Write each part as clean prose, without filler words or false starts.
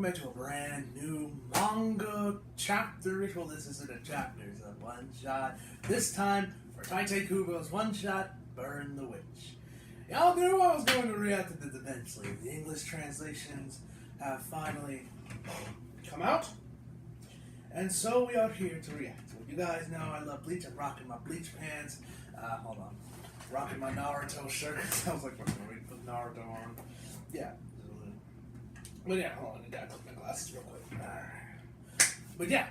back to a brand new manga chapter. Well, this isn't a chapter, it's a one shot. This time for Tite Kubo's one shot, Burn the Witch. Y'all knew I was going to react to this eventually. The English translations have finally come out, and so we are here to react to it. You guys know I love Bleach. I'm rocking my Bleach pants. Hold on. Rocking my Naruto shirt. Sounds like we're going to put Naruto on. Yeah. But yeah, hold on, I gotta click my glasses real quick. But yeah,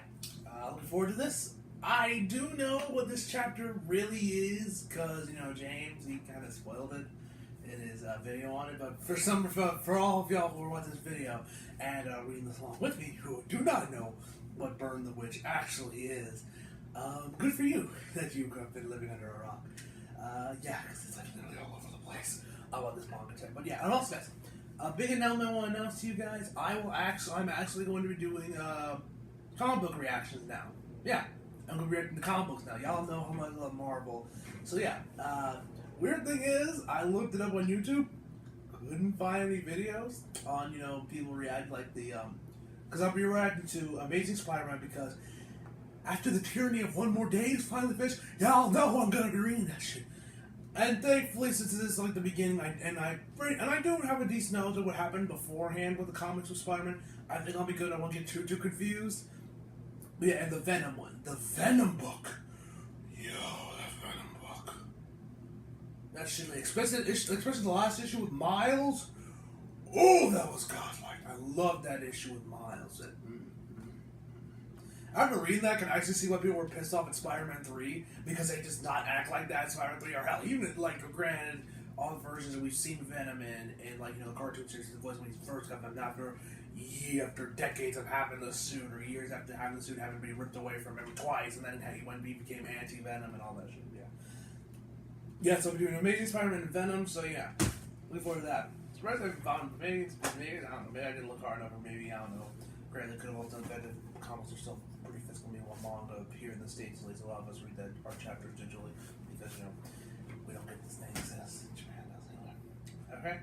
looking forward to this. I do know what this chapter really is, because, you know, James, he kind of spoiled it in his video on it, but for all of y'all who are watching this video and reading this along with me, who do not know what Burn the Witch actually is, good for you that you have been living under a rock. Yeah, because it's like literally all over the place about this manga type. But yeah, and also guys, a big announcement I want to announce to you guys. I'm actually going to be doing comic book reactions now. Yeah, I'm going to be reacting to comic books now. Y'all know how much I love Marvel. So yeah, weird thing is, I looked it up on YouTube. Couldn't find any videos on, you know, people react like the, because I'll be reacting to Amazing Spider-Man, because after the tyranny of one more day is finally finished, y'all know I'm going to be reading that shit. And thankfully, since this is like the beginning, I do have a decent knowledge of what happened beforehand with the comics with Spider-Man. I think I'll be good. I won't get too confused. But yeah, and the Venom one, the Venom book. Yo, that Venom book. That shit, especially the last issue with Miles. Oh, that was godlike. I love that issue with Miles. After reading that, I can actually see why people were pissed off at Spider-Man 3, because they just not act like that in Spider-Man 3, or hell, even, like, granted, all the versions that we've seen Venom in like, you know, the cartoon series, the voice when he first got them, after decades of having the suit, or years after having the suit having to be ripped away from him twice, and then he became anti-Venom and all that shit, yeah. Yeah, so we're doing Amazing Spider-Man and Venom, so yeah, looking forward to that. Surprised I found maybe, I don't know, maybe I didn't look hard enough, or maybe, I don't know. Granted, could have all done that. The comics are still pretty fiscal meanwhile manga here in the States. At least a lot of us read our chapters digitally, because, you know, we don't get this thing access. Japan does anyway. Okay?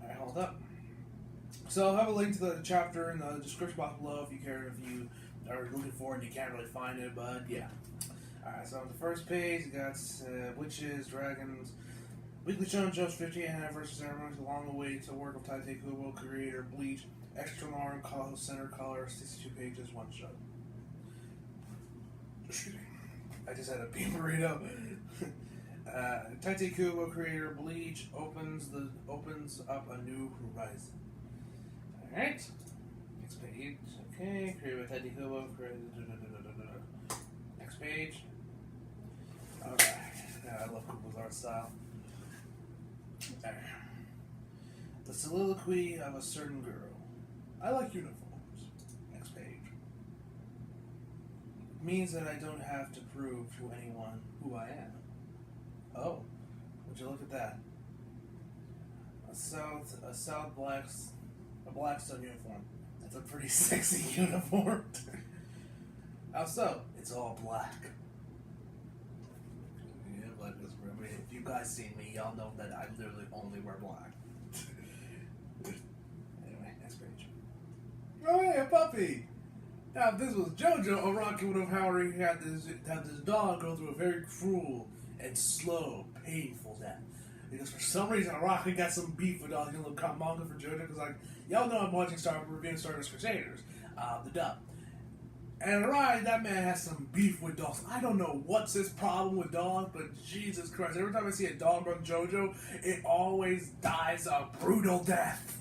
Alright, hold up. So I'll have a link to the chapter in the description box below if you are looking for it and you can't really find it, but yeah. Alright, so on the first page, you got witches, dragons, weekly Joe's 50th anniversary ceremonies along the way to work of Tite Kubo, creator, Bleach, extra long color, center color, 62 pages, one shot. Just kidding. I just had a beef burrito. Tite Kubo, creator, Bleach, opens up a new horizon. Alright. Next page. Okay. Created by Tite Kubo, next page. Alright. Yeah, I love Kubo's art style. There. The soliloquy of a certain girl. I like uniforms. Next page. It means that I don't have to prove to anyone who I am. Oh, would you look at that? A Blackstone uniform. That's a pretty sexy uniform. How so? It's all black. Yeah, black is real. I mean, if you guys see me, y'all know that I literally only wear black. Anyway, next page. Oh hey, a puppy! Now if this was JoJo, Araki would have however had this dog go through a very cruel and slow, painful death. Because for some reason Araki got some beef with all the little manga for JoJo, because like, y'all know I'm watching reviewing Star Wars Crusaders, the dub. And Araki, that man has some beef with dogs. I don't know what's his problem with dogs, but Jesus Christ, every time I see a dog on JoJo, it always dies a brutal death.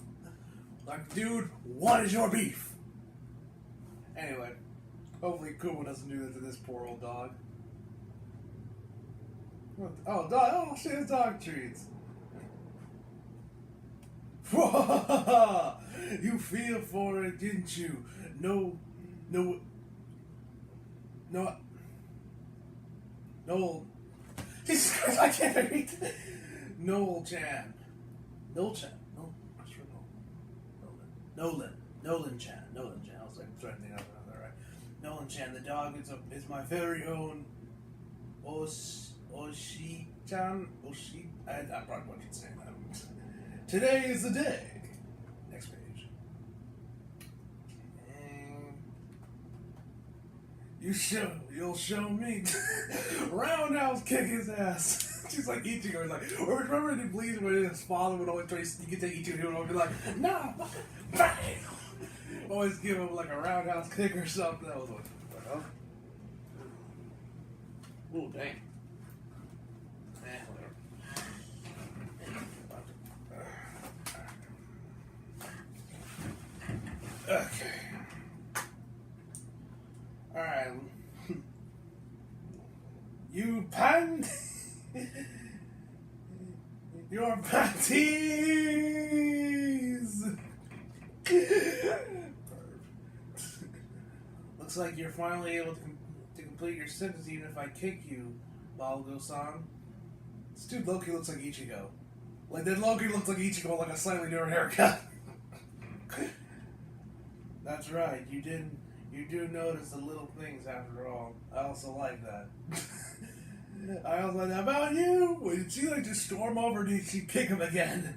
Like, dude, what is your beef? Anyway, hopefully Kubo doesn't do that to this poor old dog. Oh, dog! Oh, shit, his dog treats. You feel for it, didn't you? No. Jesus Christ, I can't read. Nolan Chan. I was like trying to think of another, right? Nolan Chan, the dog is my very own Oshi-chan. I'm probably not saying that. Today is the day. Next page. You'll show me. Roundhouse kick his ass. She's like Ichigo. He's like, or remember in Bleach when his father would always try to sneak into Ichigo, he would always be like, no, bang! Always give him like a roundhouse kick or something. That was like, oh, ooh, dang. Whatever. Okay. Alright. You pan... Your panties! Looks like you're finally able to complete your sentence even if I kick you, Balgo-san. This dude Loki looks like Ichigo. Like, that Loki looks like Ichigo, like a slightly different haircut. That's right, you do notice the little things after all. I also like that. I also like that about you. Did she like just storm over? Did she kick him again?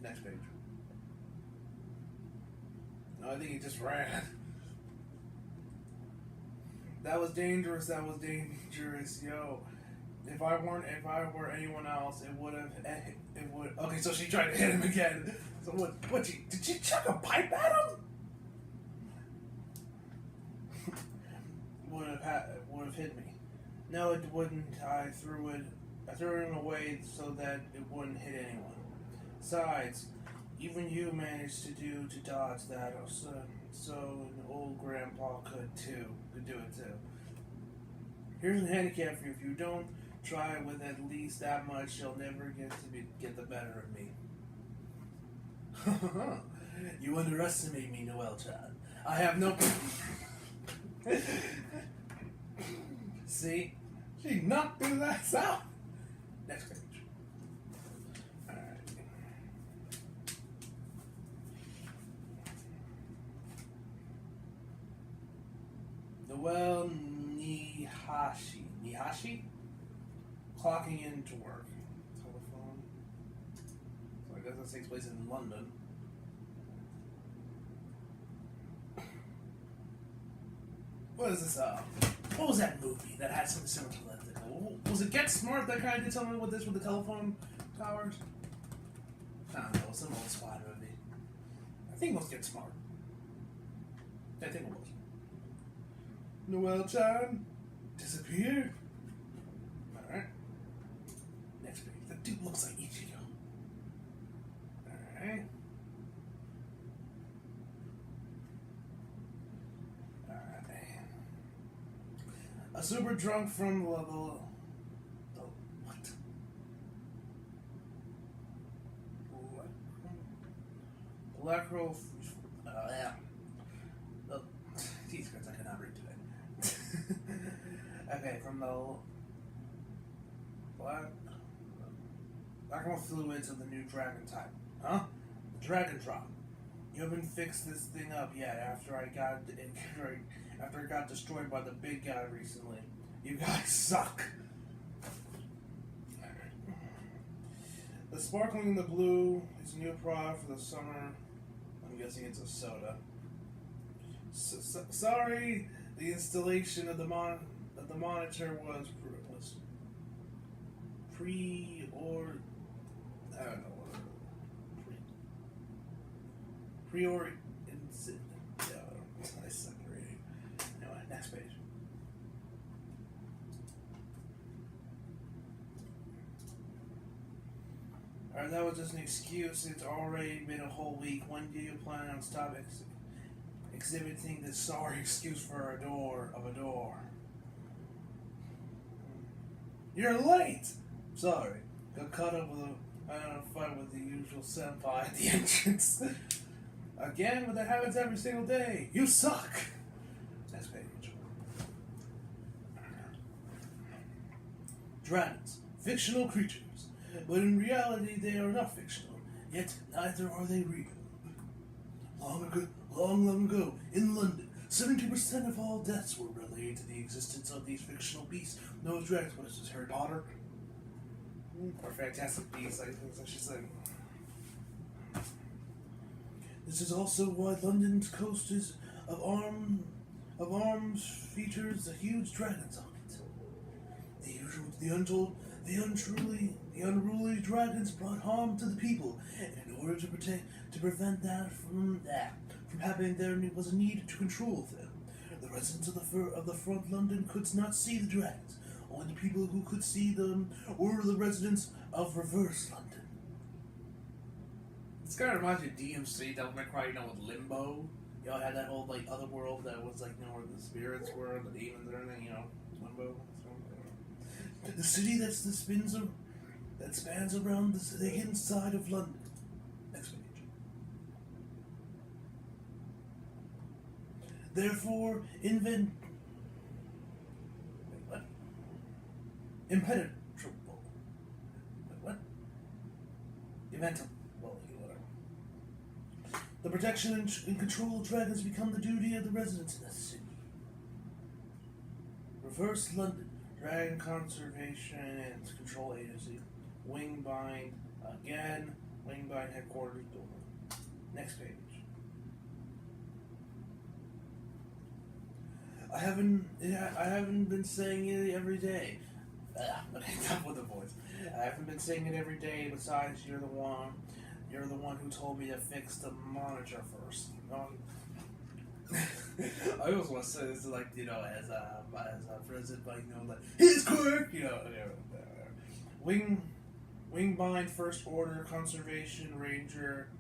Next page. No, I think he just ran. That was dangerous. That was dangerous, yo. If I were anyone else, it would. Okay, so she tried to hit him again. So what? Did she chuck a pipe at him? Would have hit me. No, it wouldn't. I threw him away so that it wouldn't hit anyone. Besides, even you managed to dodge that, so an old grandpa could do it too. Here's a handicap for you: if you don't try with at least that much, you'll never get the better of me. You underestimate me, Noel-chan. I have no. See? She knocked his ass out. Next page. Alright. Noel Nihashi. Nihashi? Clocking in to work. Telephone. So I guess that takes place in London. What is this? What was that movie that had something similar to that? Was it Get Smart that kind of did something with this with the telephone towers? I don't know. It was some old spy movie. I think it was Get Smart. I think it was. Noel-chan disappeared. All right. Next page. That dude looks like Ichigo. All right. A super drunk from the what? Electro. Yeah. Jeez, I cannot read today. Okay, from the Black flew into the new dragon type. Huh? The dragon drop. You haven't fixed this thing up yet after it got destroyed by the big guy recently. You guys suck. The sparkling in the blue is a new product for the summer. I'm guessing it's a soda. Sorry, the installation of the monitor was pre-or I don't know what pre-or I suck at reading. Anyway, next page. Alright, that was just an excuse. It's already been a whole week. When do you plan on stopping exhibiting this sorry excuse for a door? You're late! Sorry. Got caught up with a fight with the usual senpai at the entrance. Again, but that happens every single day. You suck! Next page. Dragons. Fictional creatures. But in reality, they are not fictional. Yet, neither are they real. Long ago, in London, 70% of all deaths were related to the existence of these fictional beasts. No dragons. What is this, Harry Potter? Or Fantastic Beasts, I think she said. This is also why London's coast is of armed of arms features a huge dragon's on it. The unruly dragons brought harm to the people, and in order to prevent that from happening, there was a need to control them. The residents of the front London could not see the dragons. Only the people who could see them were the residents of reverse London. This kind of reminds me of DMC, Devil May Cry, with Limbo. Had that whole, other world that was, where the spirits were, the demons and everything, Limbo. The city that spans around the hidden side of London. Next page. Therefore, impenetrable. What? Inventable. Whatever. The protection and control of dragons become the duty of the residents in the city. Reverse London. Dragon Conservation and Control Agency. Wingbind. Again. Wingbind Headquarters Door. Next page. I haven't been saying it every day. Okay, stop with the voice. I haven't been saying it every day. Besides, you're the one who told me to fix the monitor first. I always want to say this, as a president, he's quick, Wingbind First Order Conservation Ranger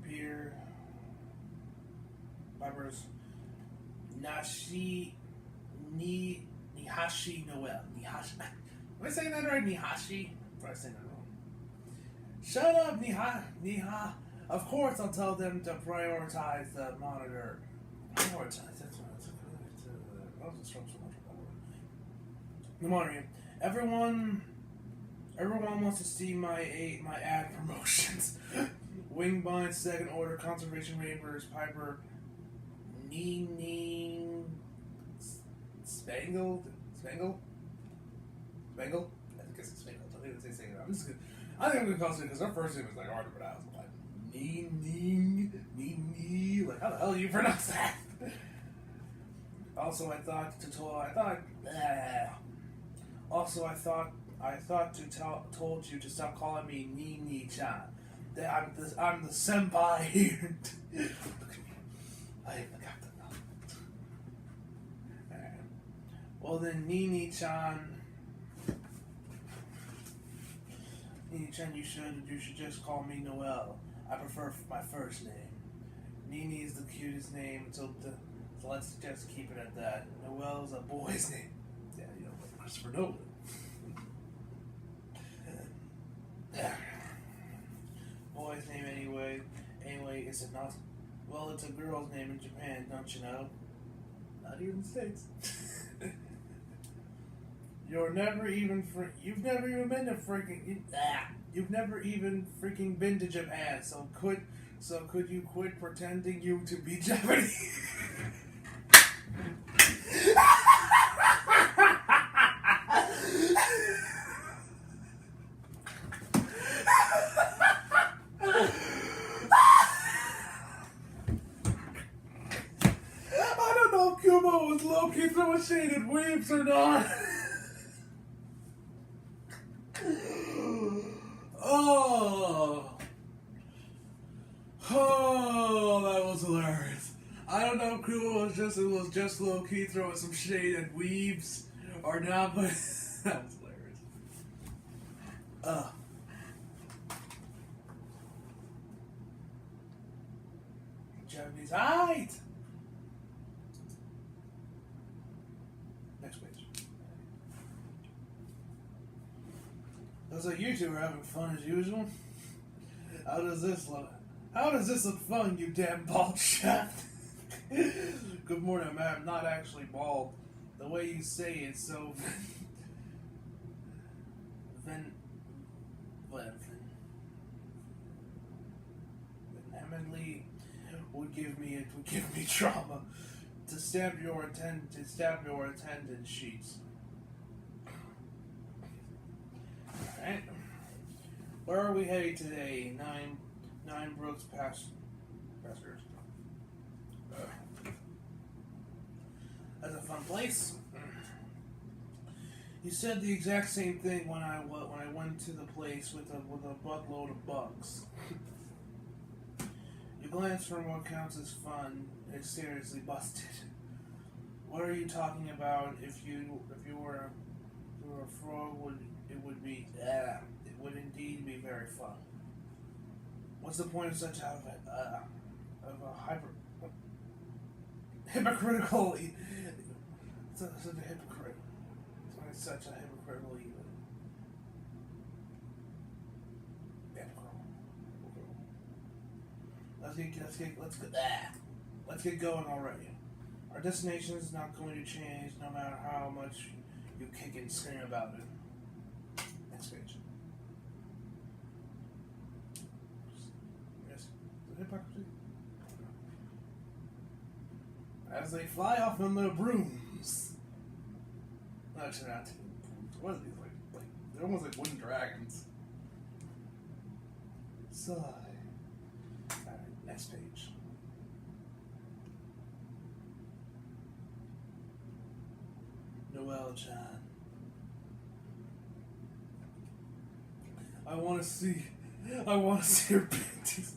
Peer Vipers Nihashi Noel. Am I saying that right? Nihashi? Or am I saying that wrong? Shut up, Niha. Of course I'll tell them to prioritize the monitor. Prioritize. The monitor. Everyone wants to see my ad promotions. Wingbind Second Order Conservation Rangers Piper Spangle? I think it's Spangled. I think it's saying it. I think I'm gonna call it because her first name was hard to pronounce. How the hell do you pronounce that? Also, I thought told you to stop calling me Nini-chan. I'm the senpai here. I am the captain now. Well then, Nini-chan, you should just call me Noel. I prefer my first name. Nini is the cutest name, so let's just keep it at that. Noel's a boy's name. Yeah, like Christopher Nolan. Boy's name anyway. Anyway, is it not? Well, it's a girl's name in Japan, don't you know? Not even the States. You've never even freaking been to Japan, so could you quit pretending you to be Japanese? I don't know if Kubo was low-key throwing shade at weeps or not. Oh, that was hilarious. I don't know if Kubo was just low-key throwing some shade at weebs or not, but that was hilarious. Japanese height. Next page. Looks like you two are having fun as usual. How does this look fun, you damn bald shaft? Good morning, man. I'm not actually bald. The way you say it, so vehemently would give me trauma to stab your attendance sheets. All right. Where are we heading today? Nine Brooks Pastures. That's a fun place. You said the exact same thing when I went to the place with a buttload of bugs. Your glance from what counts as fun is seriously busted. What are you talking about? If you were a frog, it would indeed be very fun. What's the point of such a hypocritical? Such a hypocrite. Such a hypocritical even. Let's get going already. Our destination is not going to change no matter how much you kick and scream about it. Next page. Yes. Hypocrisy. As they fly off on their brooms. No, actually not. What are these like? They're almost like wooden dragons. Sigh. Alright, next page. Noel-chan. I want to see your panties.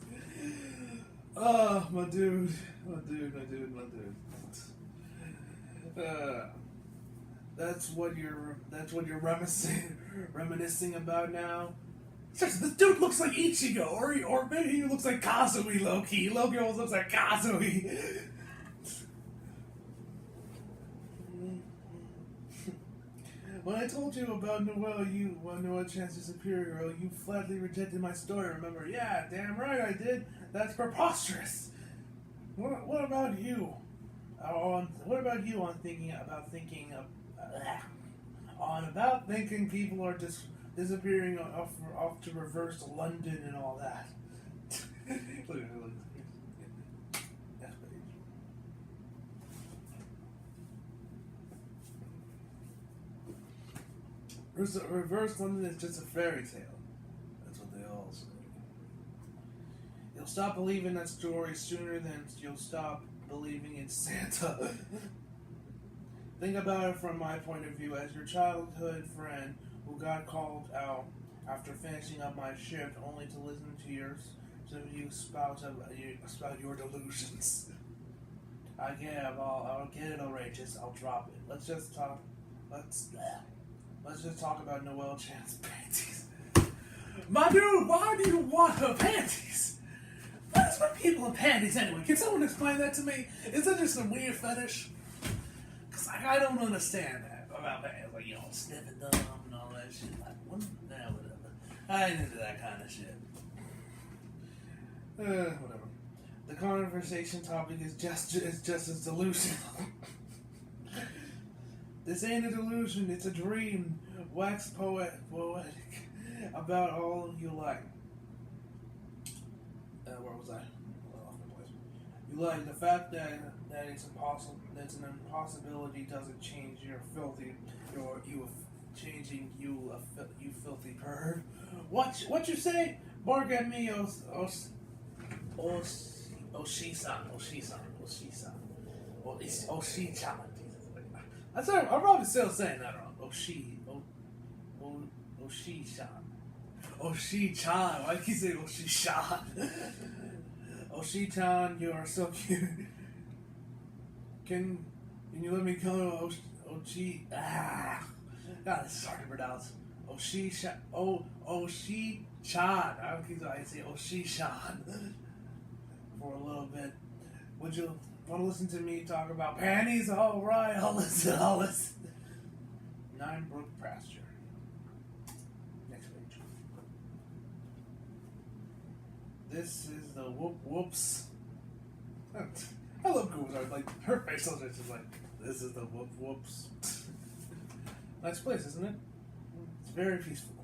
Oh, my dude. That's what you're reminiscing about now. This dude looks like Ichigo, or maybe he looks like Kazui low-key. Loki almost looks like Kazui. When I told you about Noel-chan's superior girl, you flatly rejected my story, remember? Yeah, damn right I did. That's preposterous. What about you? What about you on thinking people are just disappearing off to reverse London and all that? Look. Next page. Reverse London is just a fairy tale. That's what they all say. You'll stop believing that story sooner than you'll stop believing in Santa. Think about it from my point of view as your childhood friend who got called out after finishing up my shift only to listen to you spout your delusions. I get it, I'll get it already, I'll drop it. Let's just talk about Noel-chan's panties. My dude, why do you want her panties? What is with people in panties anyway? Can someone explain that to me? Is that just a weird fetish? Because I don't understand that about panties. Like, sniffing them and all that shit. Like, whatever. I ain't into that kind of shit. Whatever. The conversation topic is just as delusional. This ain't a delusion, it's a dream. Wax poetic about all you like. Where was I? Off my place. You like the fact that it's impossible. That's an impossibility. Doesn't change your filthy. You filthy perv. What you say? Bark at me, Oshi-chan. I'm probably still saying that wrong. Oshi-chan. Oshi-chan. Why can't you say Oshi-chan? Oshi-chan, you are so cute. Can you let me call Oshi? God, this is hard to pronounce. Oshi-chan. Oshi-chan. I can say Oshi-chan for a little bit. Would you want to listen to me talk about panties? All right, I'll listen. Nine Brook Pasture. Next page. This is the whoops. I love Google's like her face on it's just like, this is the whoops. Nice place, isn't it? It's very peaceful.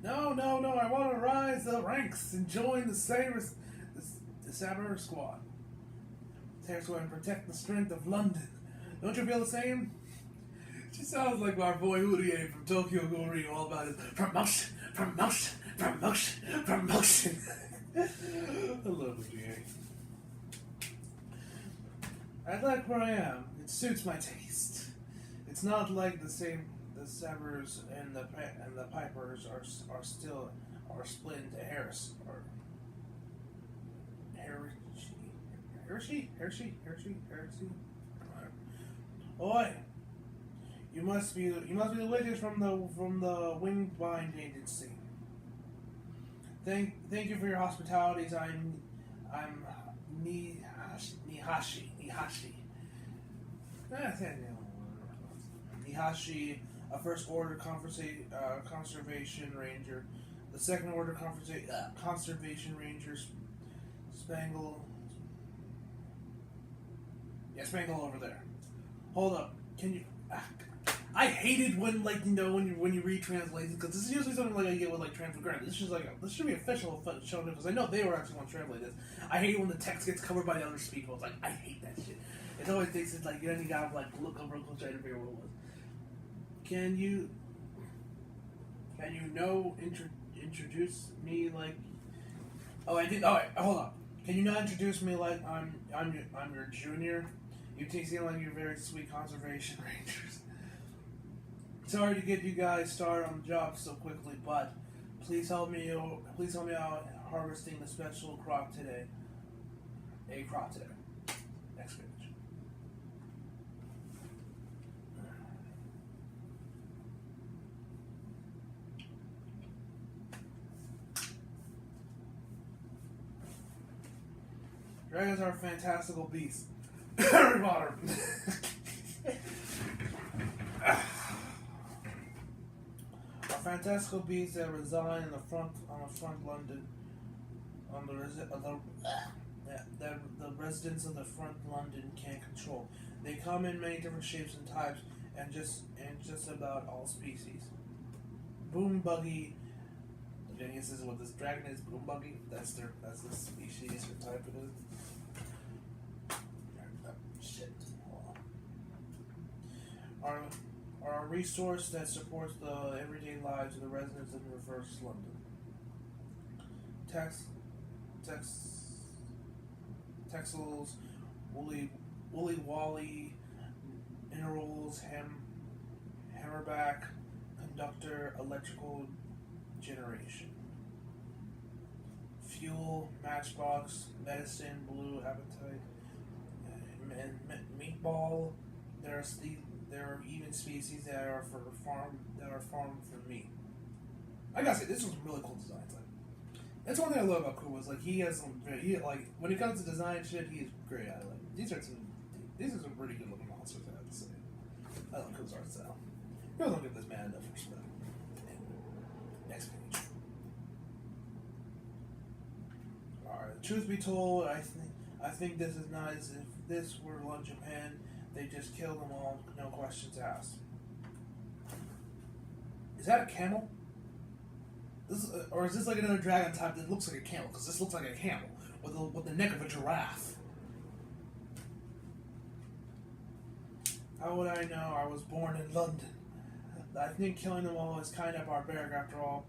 No, I want to rise the ranks and join the Saber Squad. Terror Squad and protect the strength of London. Don't you feel the same? She sounds like our boy Urie from Tokyo Ghoul, all about his promotion. I love Urie. I like where I am. It suits my taste. It's not like the same. The Severs and the Pipers are split into Heresy. Oi! You must be the witches from the Wingbind Agency. Thank you for your hospitalities. I'm Nihashi. Nihashi, a First Order Conservation Ranger. The Second Order Conservation Rangers. Spangle. Yeah, Spangle over there. Hold up. Can you... I hated when, like, you know, when you read translations, because this is usually something like I get with, like, translate. This should be official show, because I know they were actually going to translate this. I hate when the text gets covered by the other speakers. Like, I hate that shit. It always takes it, like, then you gotta, like, look over and try to figure out what it was. Can you introduce me like... Oh, I did. Oh, wait, hold on. Can you not introduce me like I'm your junior? You seem like you're very sweet conservation rangers. Sorry to get you guys started on the job so quickly, but please help me out harvesting the special crop today. A crop today. Next page. Dragons are fantastical beasts. Harry Potter. Are fantastical beasts that reside in the front London, that the residents of the front London can't control. They come in many different shapes and types, and just about all species. Boom buggy. I guess this is what this dragon is. Boom buggy. That's the species or type it is. Shit. Are a resource that supports the everyday lives of the residents of Reverse London. Texels, woolly wally, minerals, hammerback, conductor, electrical generation. Fuel, matchbox, medicine, blue appetite, and meatball. There are even species that are farmed for meat. I gotta say, this was a really cool design. Like, that's one thing I love about Kubo is like he has some like when it comes to design shit, he is great at it. Like these are some pretty good looking monsters. I have to say. I love Kubo's art style. You don't give this man enough respect. Next page. Alright, truth be told, I think this is not as if this were Lone Japan. They just killed them all, no questions asked. Is that a camel? Or is this like another dragon type that looks like a camel? Because this looks like a camel with the neck of a giraffe. How would I know? I was born in London. I think killing them all is kind of barbaric after all.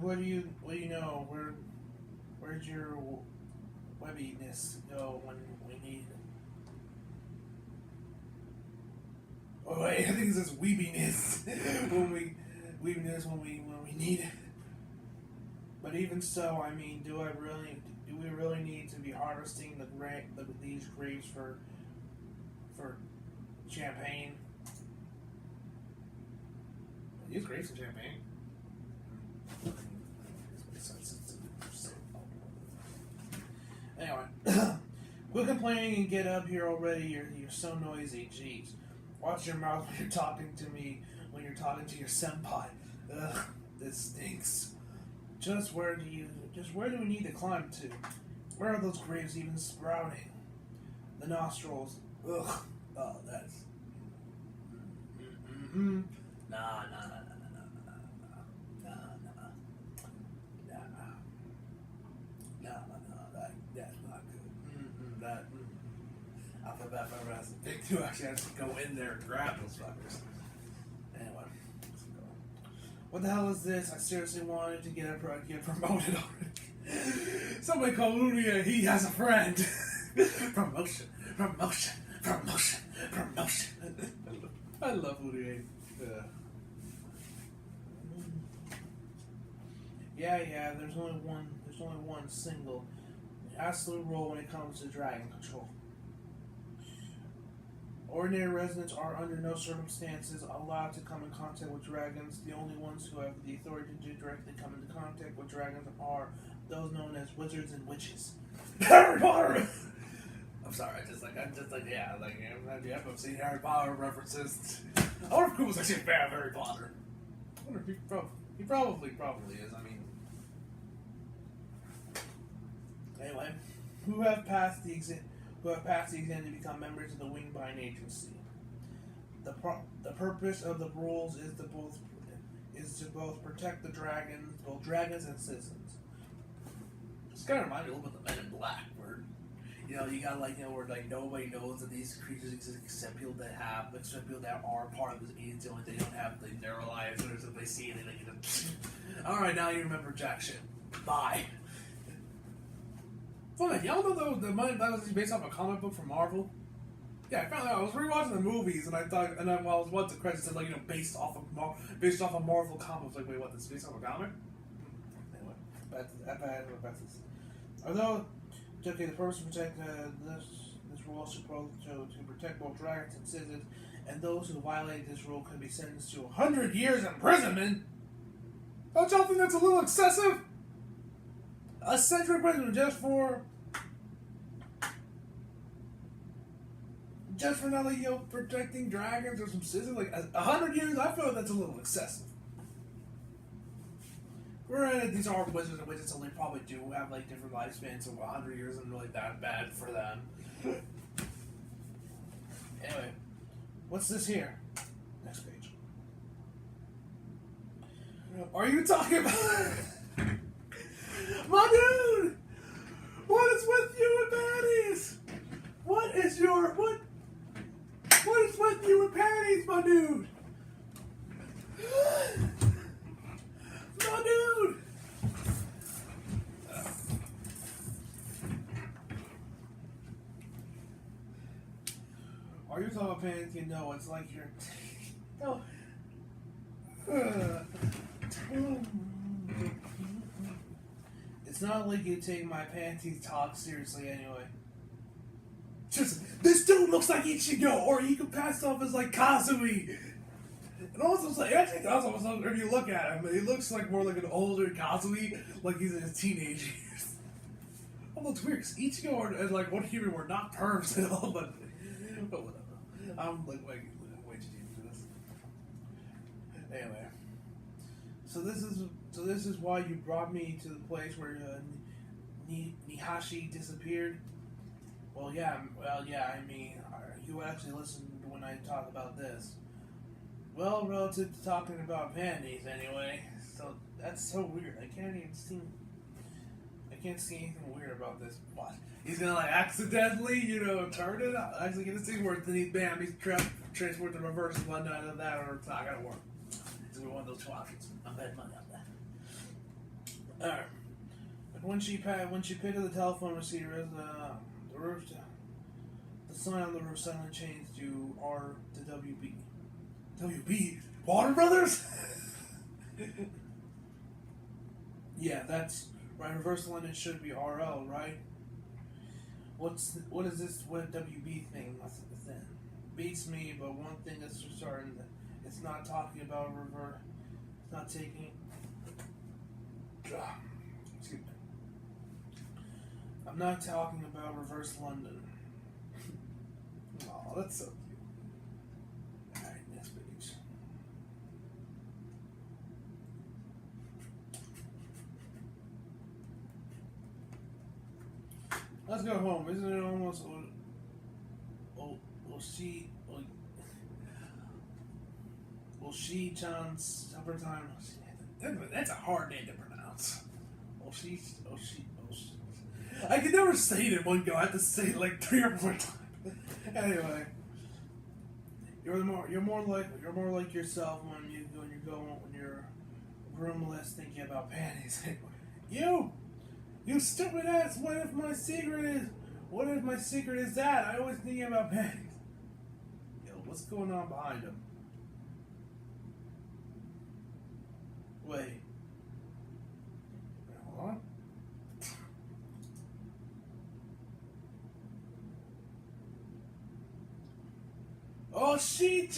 What do you know? Where'd your webbiness go when we need it? Oh wait, I think it says weebiness when we need it. But even so, I mean, do we really need to be harvesting these grapes for champagne? These grapes are champagne. Anyway, quit complaining and get up here already. You're so noisy. Jeez, watch your mouth when you're talking to me. When you're talking to your senpai. Ugh, this stinks. Just where do we need to climb to? Where are those grapes even sprouting? The nostrils. Ugh. Oh, that's. Nah. That's not good. I feel bad if I ever has a big two. Actually, I have to go in there and grab those fuckers. Anyway, let's go. What the hell is this? I seriously wanted to get promoted already. Somebody call Uria, he has a friend. Promotion, promotion, promotion, promotion. I love Uria. Yeah, there's only one single absolute rule when it comes to dragon control. Ordinary residents are under no circumstances allowed to come in contact with dragons. The only ones who have the authority to directly come into contact with dragons are those known as wizards and witches. Harry Potter! I'm sorry, I've seen Harry Potter references. I wonder if Kubo's actually a fan of Harry Potter. I wonder if he probably is, I mean. Anyway, who have passed the exam to become members of the Wingbind Agency. The purpose of the rules is to both protect the dragons, both dragons and citizens. It's kind of reminds me a little bit of the Men in Black, where you got where nobody knows that these creatures exist except people that are part of this agency. They don't have their lives, or if they see it, they all right, now you remember jack shit. Bye. Well, y'all know that was based off a comic book from Marvel? Yeah, I found out. I was rewatching the movies, and I thought, while I was watching the credits, it said, based off of Marvel comics. Like, wait, what? This is based off a comic? Anyway, back to this. Although, okay, the purpose to protect this rule is supposed to protect both dragons and citizens, and those who violate this rule can be sentenced to 100 years imprisonment. Don't y'all think that's a little excessive? A century imprisonment just for not protecting dragons or some citizens. 100 years, I feel like that's a little excessive. Granted, these are wizards and witches, so they probably do have different lifespans, so 100 years isn't really that bad for them. Anyway, what's this here? Next page. Are you talking about? My dude! What is with you and panties? What is with you and panties, my dude? My dude! Are you talking about panties? It's like you're... No. It's not like you take my panties talk seriously anyway. Just, this dude looks like Ichigo, or he could pass off as Kazumi. And also, actually does almost, if you look at him, he looks more like an older Kazumi, like he's in his teenage years. Although it's weird, because Ichigo and One Human were not perms at all, but whatever. I'm way too deep for this. Anyway. So this is why you brought me to the place where Nihashi disappeared. Well, yeah. I mean, you actually listened when I talk about this. Well, relative to talking about panties, anyway. So that's so weird. I can't see anything weird about this. What? He's gonna accidentally, turn it up. Actually, get this thing where he's transported to reverse one night of that, or it's not gonna work. It's gonna be one of those two options. I'm betting money on that. Alright. But when she picked up the telephone receiver, the sign on the roof suddenly changed to WB. WB? Water Brothers? Yeah, that's right. Reverse London should be RL, right? What is this? What WB thing? What's the thing? Beats me, but one thing that's for certain, it's not talking about reverse. It's not taking. Excuse me. I'm not talking about reverse London. Oh, that's so cute. Alright, next page. Let's go home. Isn't it almost Oshi-chan's supper time? That's a hard name to pronounce. Oshi. I can never say it in one go. I have to say it 3 or 4 times. Anyway, you're more like yourself when you're roomless thinking about panties. You stupid ass, what if my secret is that? I always think about panties. Yo, what's going on behind him? Wait. Hold on. Oh, she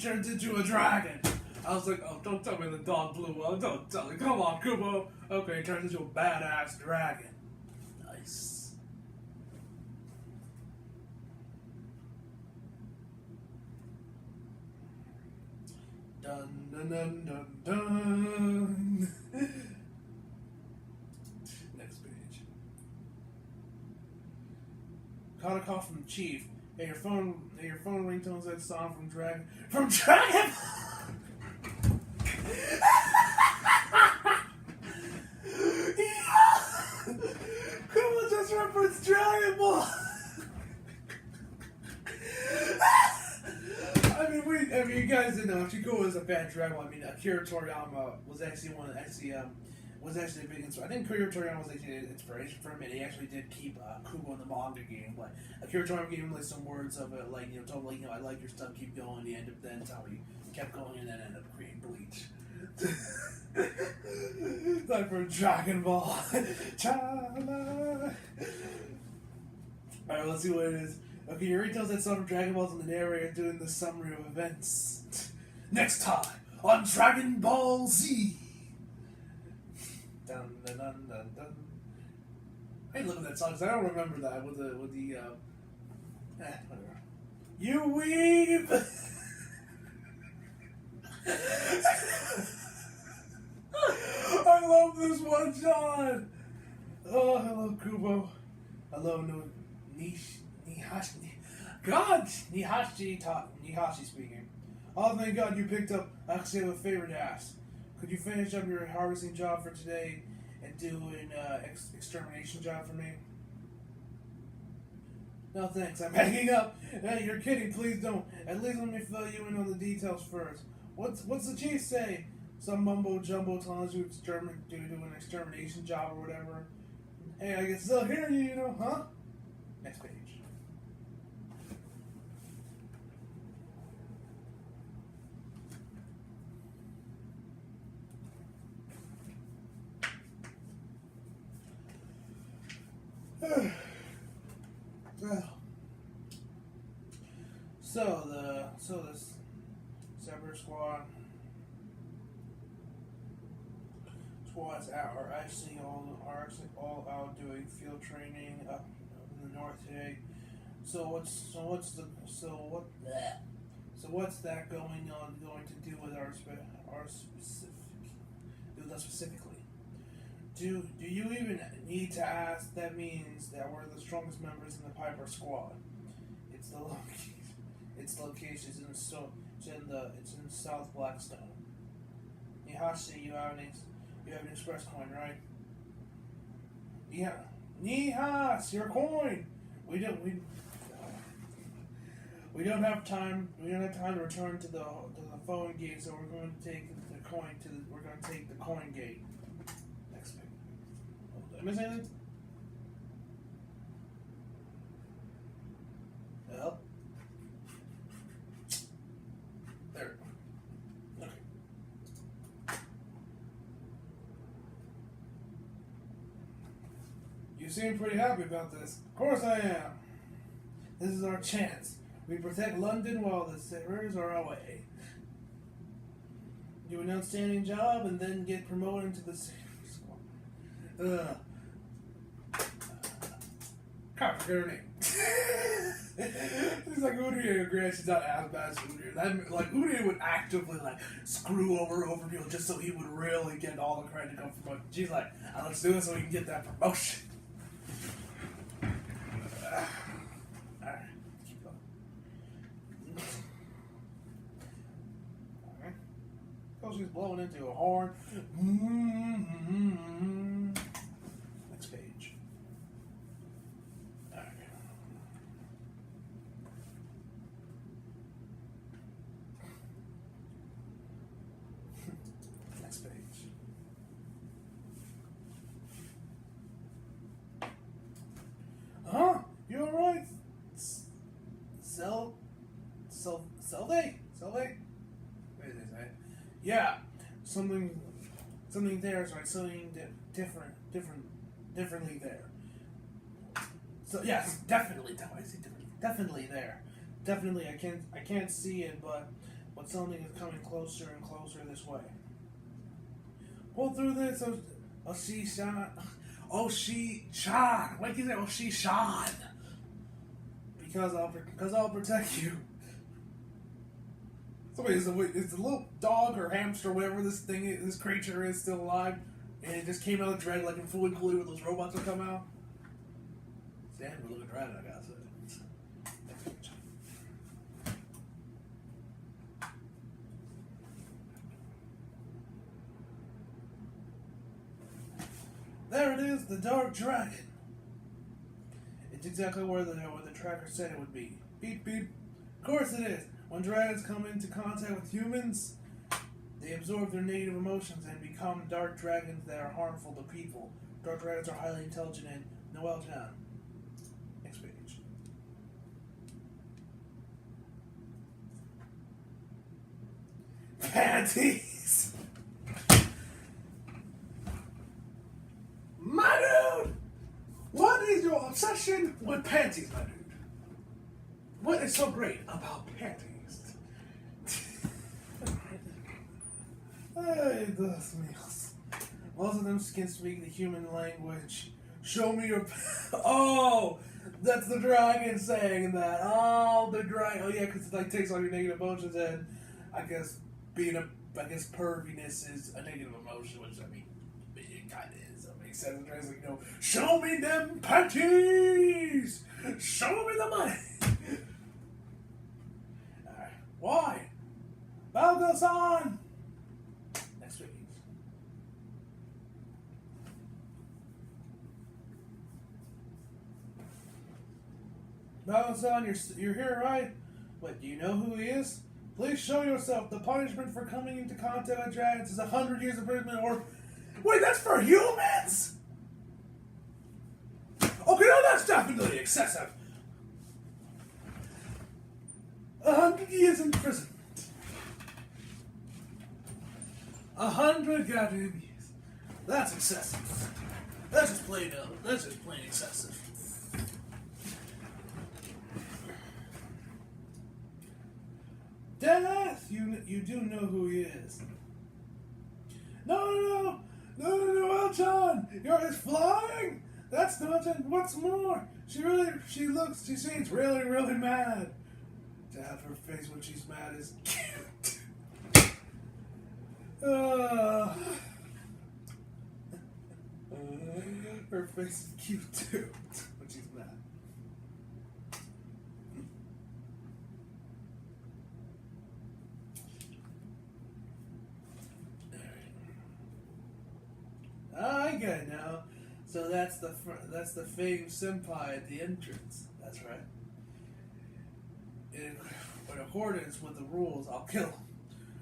turned into a dragon. I was like, oh, don't tell me the dog blew up. Don't tell me. Come on, Kubo. Okay, turns into a badass dragon. Nice. Dun dun dun dun dun. Next page. Caught a call from the chief. Hey, your phone ringtone's that song from Dragon. From Dragon. Come on, just reference Dragon Ball. I mean, you guys didn't know. Chikubo was a bad Dragon Ball. I mean, Akira Toriyama was actually a big inspiration. I think Akira Toriyama was actually an inspiration for him, and he actually did keep Kubo in the manga game. Like Akira Toriyama gave him like some words of it, like told him like I like your stuff, keep going. The end of then that's how he kept going, and then ended up creating Bleach. Like from Dragon Ball. Alright, let's see what it is. Okay, he already tells that song from Dragon Balls and the narrator doing the summary of events. Next time on Dragon Ball Z. Dun dun dun dun dun. I look at that song because I don't remember that with the whatever. You weeb. I love this one shot. Oh, hello Kubo. Hello Nihashi. God, Nihashi speaking. Oh, thank God you picked up. I actually have a favor to ask. Could you finish up your harvesting job for today and do an extermination job for me? No thanks, I'm hanging up. Hey, you're kidding, please don't. At least let me fill you in on the details first. What's the chief say? Some mumbo jumbo telling us you do an extermination job or whatever. Hey, I can still hear you, huh? Next page. So this separate squads are actually all out doing field training up in the north today. What's that going to do with us specifically? Do you even need to ask? That means that we're the strongest members in the Piper squad. Its location is in South Blackstone. Nihashi, you have an express coin, right? Yeah. Nihas, your coin. We don't have time. We don't have time to return to the phone gate, so we're going to take the coin gate. Next thing. Did I miss anything? Well. There. Okay. You seem pretty happy about this. Of course I am. This is our chance. We protect London while the sailors are away. Do an outstanding job and then get promoted into the sailor squad. Can't forget her name. It's like Udia, granted she's not as bad as Udia. Like Udia would actively screw over people just so he would really get all the credit to come from. She's like, let's do it so we can get that promotion. Alright, keep going. Alright. Oh, she's blowing into a horn. Next page. Alright. Next page. they? What did they say? Yeah, something there is right. Something differently there. So yes, definitely. Why is it different? Definitely there. Definitely, I can't see it, but something is coming closer and closer this way. Pull through this. Oh, she shot. Oh, she shot. Why can you say? Oh, she shot. Because I'll protect you. So wait, is the little dog or hamster, whatever this creature is, still alive? And it just came out of dread, like in Fully Cooley, where those robots will come out. Damn, we're looking dread, I gotta say. There it is, the Dark Dragon. It's exactly where the tracker said it would be. Beep beep. Of course it is. When dragons come into contact with humans, they absorb their native emotions and become dark dragons that are harmful to people. Dark dragons are highly intelligent and Noel Town. Next page. Panties! My dude! What is your obsession with panties, my dude? What is so great about panties? Hey, those meals. Most of them can speak the human language. Show me your... Oh! That's the dragon saying that. Oh, the dragon. Oh, yeah, because it like takes all your negative emotions, and I guess perviness is a negative emotion, which, I mean, it kind of is. It makes sense. The dragon's like, show me them panties! Show me the money! Alright. Why? Battle goes on! Next week. Battle on, you're here, right? Wait, do you know who he is? Please show yourself. The punishment for coming into contact with dragons is 100 years imprisonment or... Wait, that's for humans? Okay, no, that's definitely excessive. 100 years in prison. 100 goddamn years. That's excessive. That's just plain excessive. Death! You do know who he is. No, Elton! You're flying? That's not it. What's more? She seems really, really mad. To have her face when she's mad is cute. Her face is cute too when she's mad. I get it now. So that's the famed senpai at the entrance. That's right. In accordance with the rules, I'll kill him.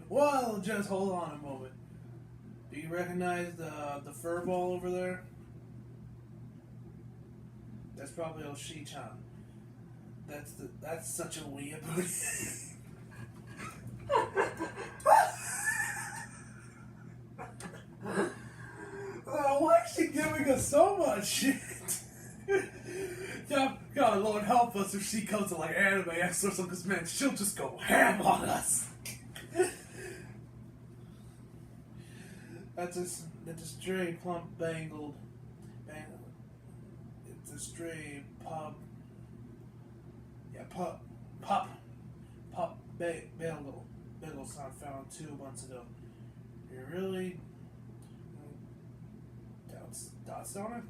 Well, just hold on a moment. Do you recognize the fur ball over there? That's probably Oshi-chan. That's such a weeaboo. Why is she giving us so much shit? God, Lord help us if she comes to like anime X or something, because man, she'll just go ham on us. That's a stray plump bangled. It's a stray pop. Yeah, pop bagel sound found 2 months ago. You really dots on it?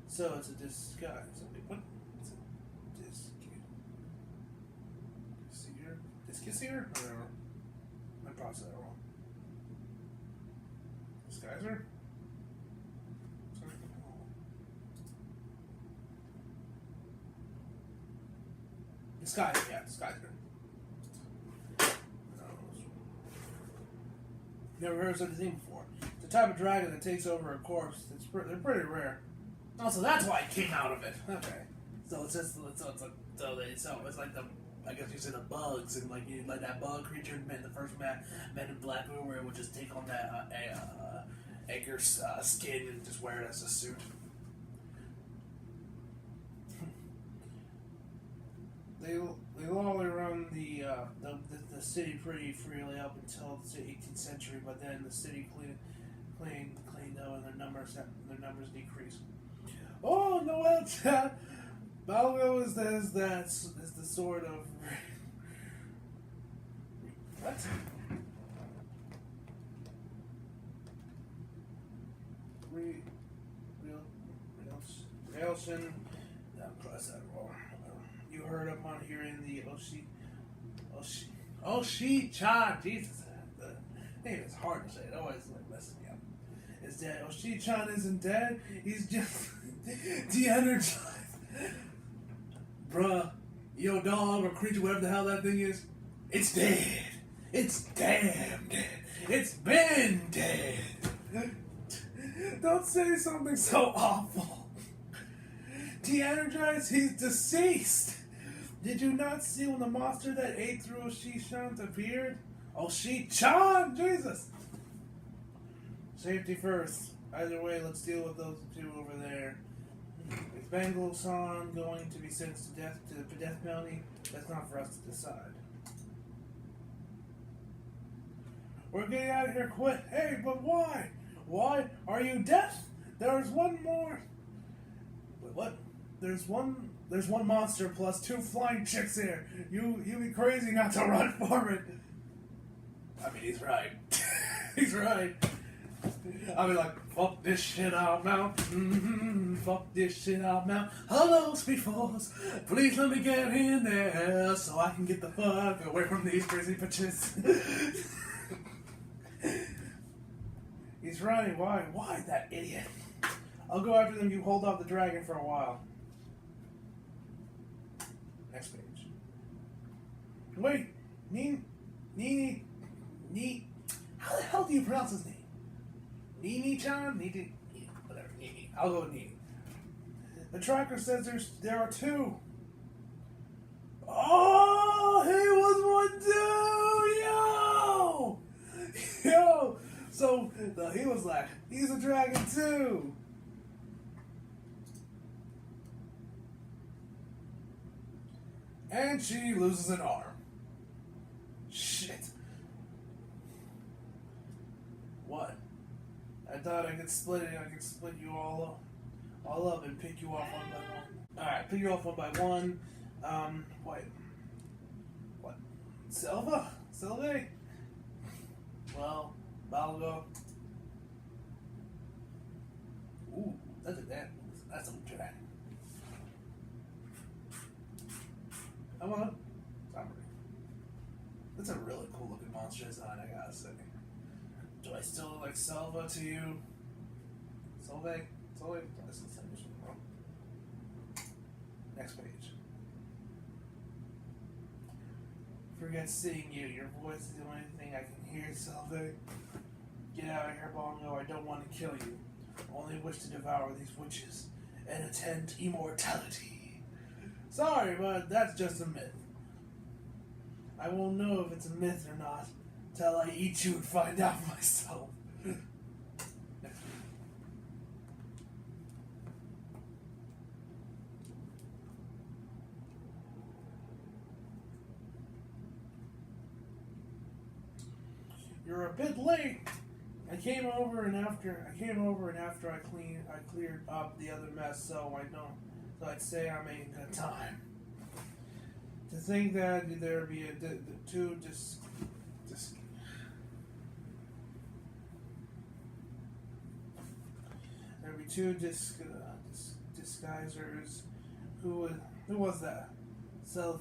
So it's a disguise. What? It's a disguiser? Whatever. I probably said that wrong. Disguiser? Disguiser, yeah, disguiser. Never heard of such a thing before. It's the type of dragon that takes over a corpse. They're pretty rare. Also, that's why it came out of it. Okay. So it's So it's like the, I guess you say the bugs, and like you like that bug creature in the first Men in Black movie, where it would just take on that Edgar's skin and just wear it as a suit. They lolly run the city pretty freely up until the 18th century, but then the city cleaned up and their numbers decreased. Oh, Noel chat. Balgo is the sort of what? Railson. Cross that wall. You heard upon hearing the Oshi-chan. Jesus, the name is hard to say. It always like messes me up. Is dead. Oshi-chan isn't dead. He's just de-energized. Bruh, yo dog or creature, whatever the hell that thing is, it's dead. It's damn dead. It's been dead. Don't say something so awful. De-energized, he's deceased. Did you not see when the monster that ate through Oshi-chan appeared? Oshi-chan! Jesus! Safety first. Either way, let's deal with those two over there. Is Bangle-san going to be sentenced to death to the death penalty? That's not for us to decide. We're getting out of here quick. Hey, but why? Why? Are you deaf? There's one more. Wait, what? There's one monster plus 2 flying chicks here. You be crazy not to run for it. I mean, he's right. He's right. I'll be like, fuck this shit out now. Fuck this shit out now. Hello, Speed Force. Please let me get in there so I can get the fuck away from these crazy bitches. He's right. Why? Why, that idiot? I'll go after them. You hold off the dragon for a while. Next page. Wait. Nini. How the hell do you pronounce his name? Nini-chan? Whatever, Nini. I'll go with Nini. The tracker says there are 2. Oh, he was one too! Yo! So, he was like, he's a dragon too! And she loses an arm. Shit. What? I thought I could split it. I could split you all up and pick you off one by one. Alright, pick you off one by one. Wait. What? Silva? Well, Balgo. Ooh, look at that. That's a dragon. Come on. That's a really cool looking monster design, I gotta say. Do I still look like Selva to you? Solve? Next page. Forget seeing you. Your voice is the only thing I can hear, Selva. Get out of here, Bongo. I don't want to kill you. I only wish to devour these witches and attend immortality. Sorry, but that's just a myth. I won't know if it's a myth or not till I eat you and find out myself. You're a bit late. I came over and after I cleared up the other mess, so I'd say I'm making good time. To think that there'd be two disguisers. Who was that? Selve.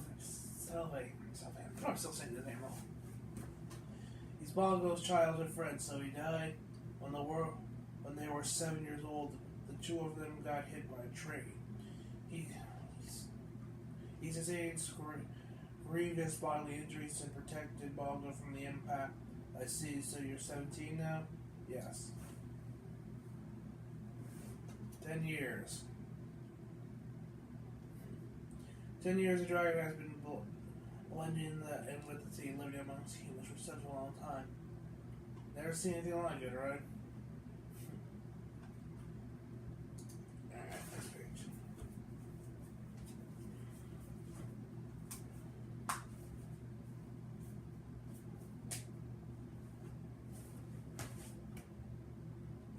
I'm still saying the name wrong. He's Bongo's childhood friend, so he died when they were 7 years old. The 2 of them got hit by a train. He sustained grievous bodily injuries and protected Bongo from the impact. I see, so you're 17 now? Yes. 10 years. 10 years the dragon has been blending in with the sea, living amongst humans for such a long time. Never seen anything like it, right? Alright, next page.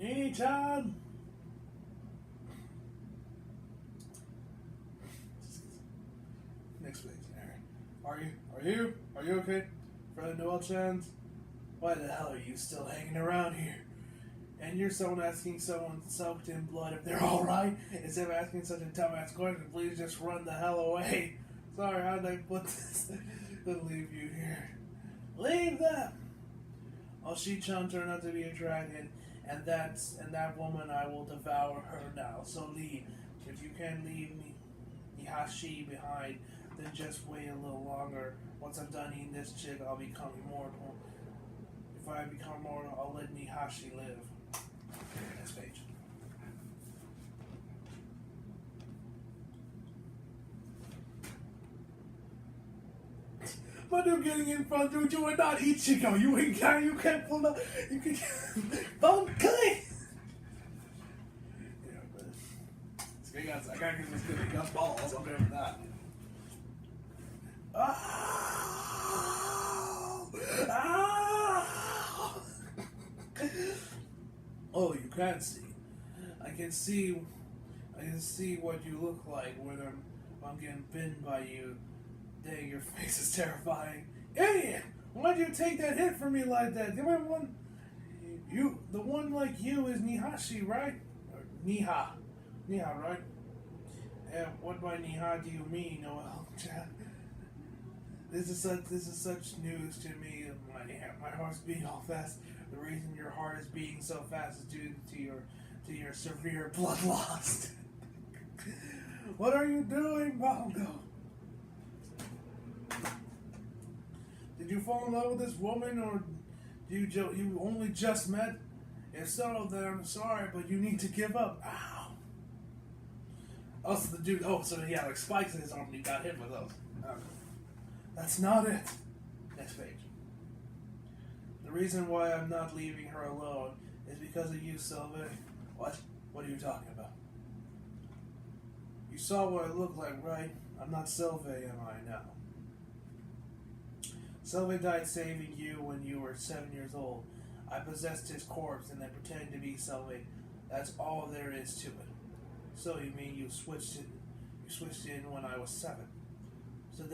Anytime. Next page. Alright. Are you okay? Brother Noel Chans? Why the hell are you still hanging around here? And you're someone asking someone soaked in blood if they're alright? Instead of asking such a dumbass question, please just run the hell away. Sorry, how did I put this? To leave you here. Leave them! Oh, Shi-chan turned out to be a dragon, and that woman, I will devour her now. So leave. If you can't leave Mihashi behind, then just wait a little longer. Once I'm done eating this chick, I'll become immortal. If I become immortal, I'll let Mihashi live. Next page. But you're getting in front of you and not Ichigo. You ain't got, you can't pull up. You can. Okay. Yeah, but I gotta get this good gun balls. I'm there for that. Oh! Oh! Oh, you can't see. I can see what you look like when I'm getting bitten by you. Dang, your face is terrifying. Idiot! Why'd you take that hit from me like that? The one like you is Nihashi, right? Or Niha, right? And what by Niha do you mean, Noel? This is such news to me. My heart's beating all fast. The reason your heart is beating so fast is due to your severe blood loss. What are you doing, Bongo? Did you fall in love with this woman, or you only just met? If so, then I'm sorry, but you need to give up. Ow! Also, the dude. Oh, so he had like spikes in his arm, and he got hit with those. Okay. That's not it. Next page. The reason why I'm not leaving her alone is because of you, Sylvie. What? What are you talking about? You saw what I look like, right? I'm not Sylvie, am I now? Sylvie died saving you when you were 7 years old. I possessed his corpse and then pretended to be Sylvie. That's all there is to it. So you mean you switched in when I was 7. So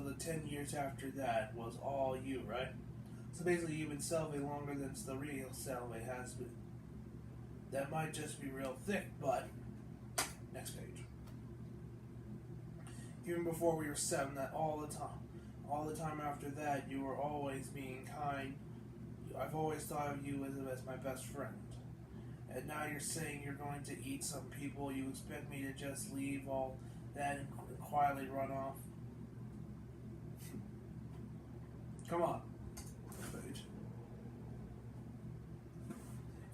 the 10 years after that was all you, right? So basically you've been Sylvie longer than the real Sylvie has been. That might just be real thick, but next page. Even before we were 7, that all the time after that, you were always being kind. I've always thought of you as my best friend. And now you're saying you're going to eat some people. You expect me to just leave all that and quietly run off? Come on.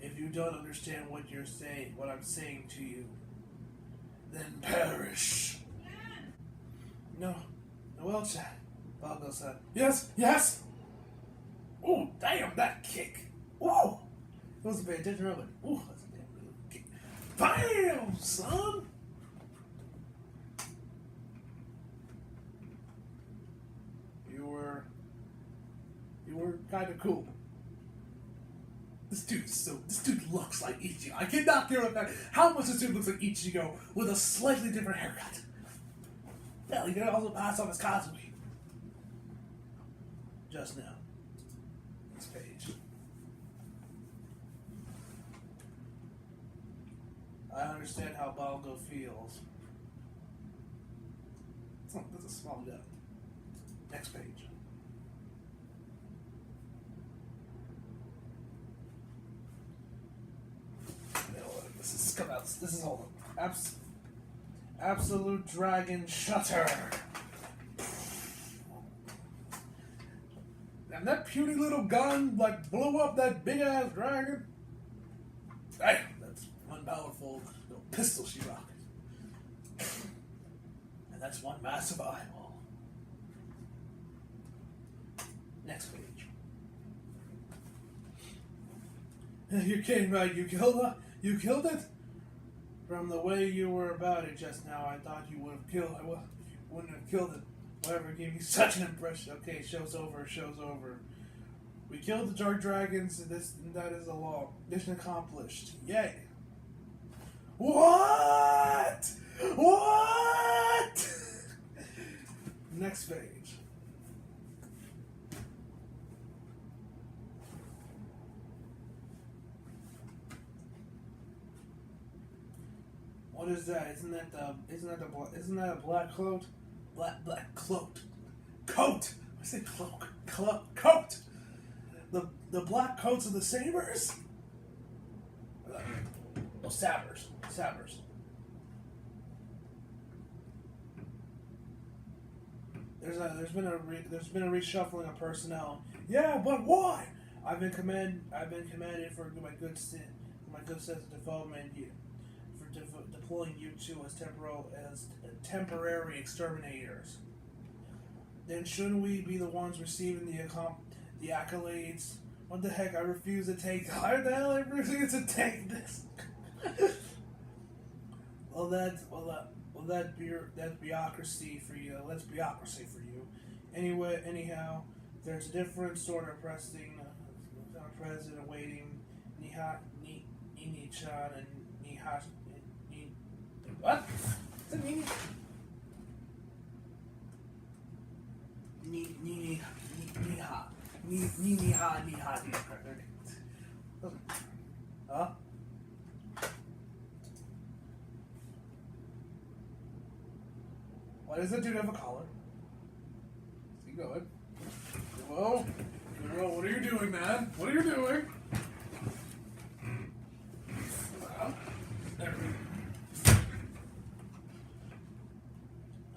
If you don't understand what I'm saying to you, then perish. No. Well, Chad. Bongo said, Yes! Oh, damn, that kick. Whoa! It wasn't paying attention earlier. Oh, that's a damn good kick. Bam, son! You were kind of cool. This dude looks like Ichigo. I cannot get over that. How much this dude looks like Ichigo with a slightly different haircut. Hell, he could also pass on his Kazumi. Just now. This page. I understand how Bongo feels. That's a small gun. Next page. This is all absolute dragon shutter. And that puny little gun blew up that big ass dragon. Damn, that's one powerful little pistol she rocked. And that's one massive eyeball. Next page. You kidding, right? You killed it? From the way you were about it just now, I thought you would have killed it. Well, wouldn't have killed it. Whatever gave you such an impression. Okay, show's over. We killed the dark dragons, and that is the law. Mission accomplished. Yay. What? Next page. What is that? Isn't that a black cloak? Black cloak. Coat. I said cloak. Coat. The black coats of the sabers? Oh, Sabers. There's been a reshuffling of personnel. Yeah, but why? I've been commanded for my good sense of development for deploying you two as temporary exterminators. Then shouldn't we be the ones receiving the accolades? What the heck? I refuse to take. Why the hell I refuse to take this? That's bureaucracy for you. That's bureaucracy for you. Anyhow, there's a different sort of president awaiting Nini-chan and what? Is it Nini? Huh? Why does that dude have a collar? Is he going? Whoa. What are you doing, man? What are you doing?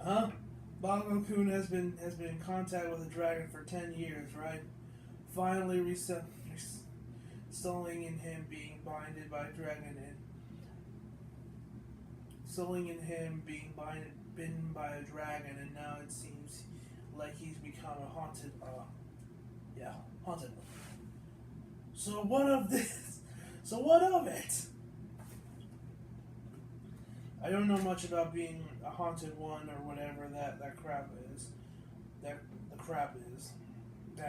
Huh? Balgo-kun has been in contact with the dragon for 10 years, right? Finally stalling in him being binded by a dragon bitten by a dragon, and now it seems like he's become a haunted one. So what of this? So what of it? I don't know much about being a haunted one or whatever that crap is. That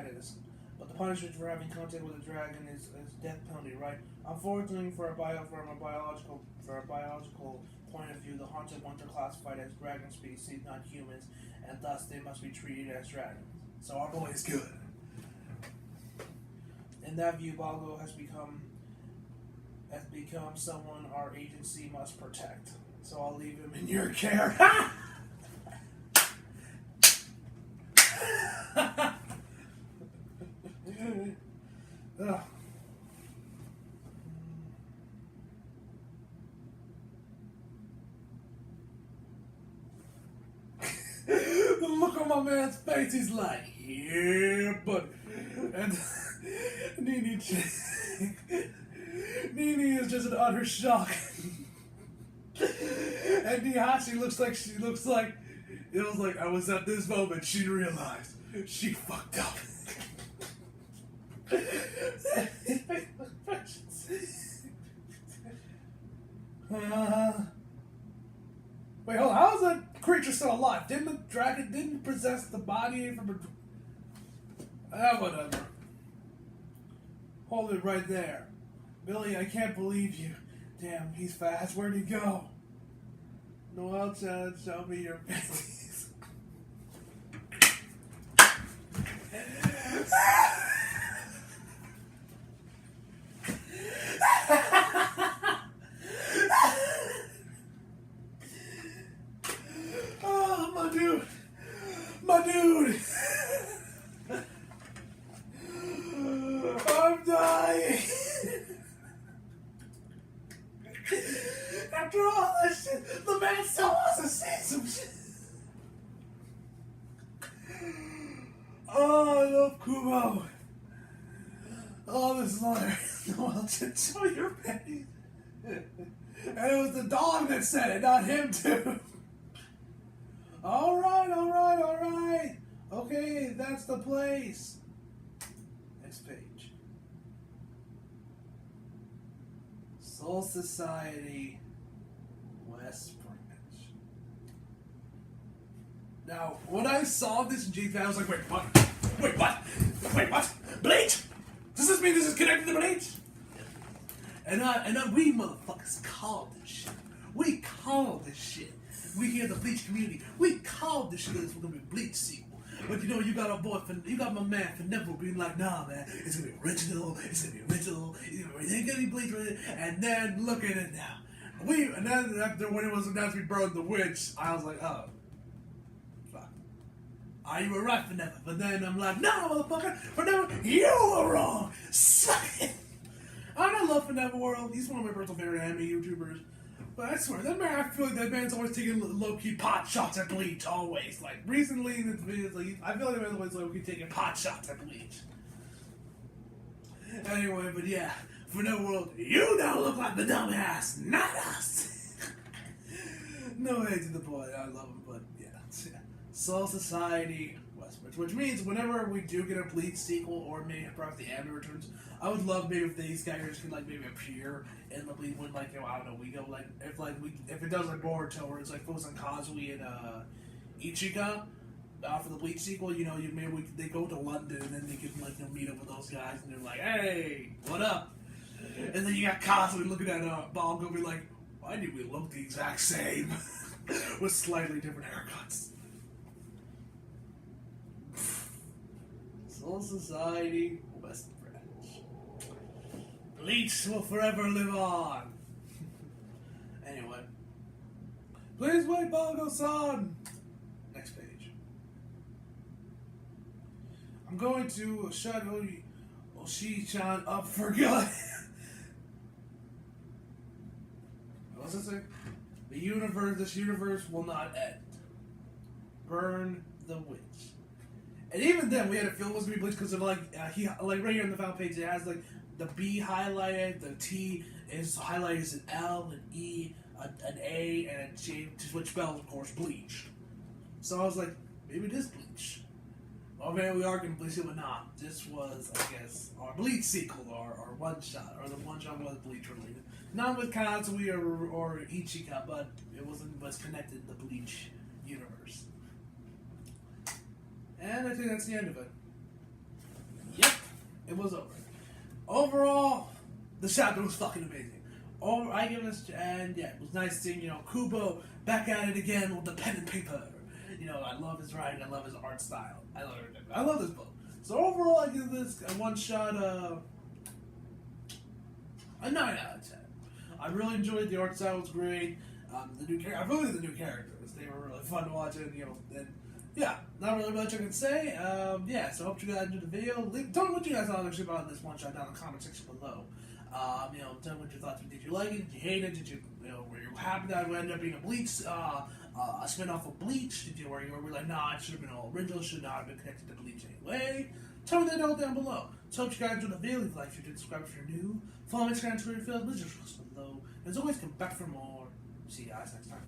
is. But the punishment for having contact with a dragon is death penalty, right? Unfortunately, from a biological point of view, the haunted ones are classified as dragon species, not humans, and thus they must be treated as dragons. So our boy is good. In that view, Balgo has become someone our agency must protect. So I'll leave him in your care. The look on my man's face, he's like, yeah, but... And Nini is just an utter shock. And Nihashi looks like, it was like, I was at this moment, she realized she fucked up. Wait, hold on, how is that creature still alive? Didn't the dragon possess the body from a... whatever. Hold it right there. Billy, I can't believe you. Damn, he's fast. Where'd he go? Noel-chan, show me your panties. Oh, my dude. I'm dying. After all this shit, the man still wants to see some shit. Oh, I love Kubo. Oh, this is hilarious. Noel, just show your panties. And it was the dog that said it, not him, too. Alright. Okay, that's the place. Next page. Soul Society, West Branch. Now, when I saw this in G3, I was like, wait, what? Bleach? Does this mean this is connected to Bleach? And we motherfuckers called this shit. We called this shit. We here in the Bleach community, we called this shit. This was gonna be a Bleach sequel. But you know, you got my man Fineville being like, nah, man, it's gonna be original. It's gonna be Bleach with it. And then look at it now. And then after when it was announced we burned the witch, I was like, oh, fuck. You were right, Fineville. But then I'm like, no, motherfucker, Fineville, you were wrong. Suck it. I love Fineville World. He's one of my personal favorite anime YouTubers. But I swear, that man, I feel like that man's always taking low-key pot shots at Bleach, always. Like, recently in his videos, like, I feel like that man's always low-key taking pot shots at Bleach. Anyway, but yeah, Fineville World, you now look like the dumbass, not us. No hate to the boy, I love him, but yeah. Soul Society, Westbridge, which means whenever we do get a Bleach sequel, or maybe perhaps the anime returns, I would love maybe if these characters could like maybe appear in the Bleach when like, you know, I don't know, we go like if it does like Boruto where it's like focused on Kazui and Ichika for the Bleach sequel, you know, they go to London and then they can like, you know, meet up with those guys and they're like, hey, what up? And then you got Kazui looking at Balgo be like, why do we look the exact same with slightly different haircuts? Soul Society, West Branch. Bleach will forever live on. Anyway. Please wait, Balgo-san! Next page. I'm going to shut Oshi-chan up for good. What's it say? This universe will not end. Burn the witch. And even then, we had a feel it was gonna be Bleach because of like right here on the final page, it has like the B highlighted, the T is highlighted as an L, an E, an A, and a J, which spells, of course, Bleach. So I was like, maybe it is Bleach. Oh man, we are gonna Bleach it, but not. This was, I guess, our Bleach sequel, or one shot, or the one shot was Bleach related. Not with Kazui or Ichika, but it was connected to the Bleach universe. And I think that's the end of it. Yep, it was over. Overall, the chapter was fucking amazing. I give this, and yeah, it was nice seeing, you know, Kubo back at it again with the pen and paper. You know, I love his writing, I love his art style. I love this book. So overall, I give this a one-shot, a 9 out of 10. I really enjoyed the art style, it was great. I really like the new characters. They were really fun to watch, and, you know, yeah, not really much I can say. Yeah, so I hope you guys enjoyed the video. Tell me what you guys thought actually about this one shot down in the comment section below. You know, tell me what your thoughts were. Did you like it? Did you hate it? Did you know, were you happy that it would end up being a Bleach, a spin-off of Bleach? Did you, were you like, nah, it should have been all original, should not have been connected to Bleach anyway? Tell me that down below. So I hope you guys enjoyed the video. Leave a like if you did, subscribe if you're new. Follow my Instagram, Twitter, field, just below. As always, come back for more. See you guys next time.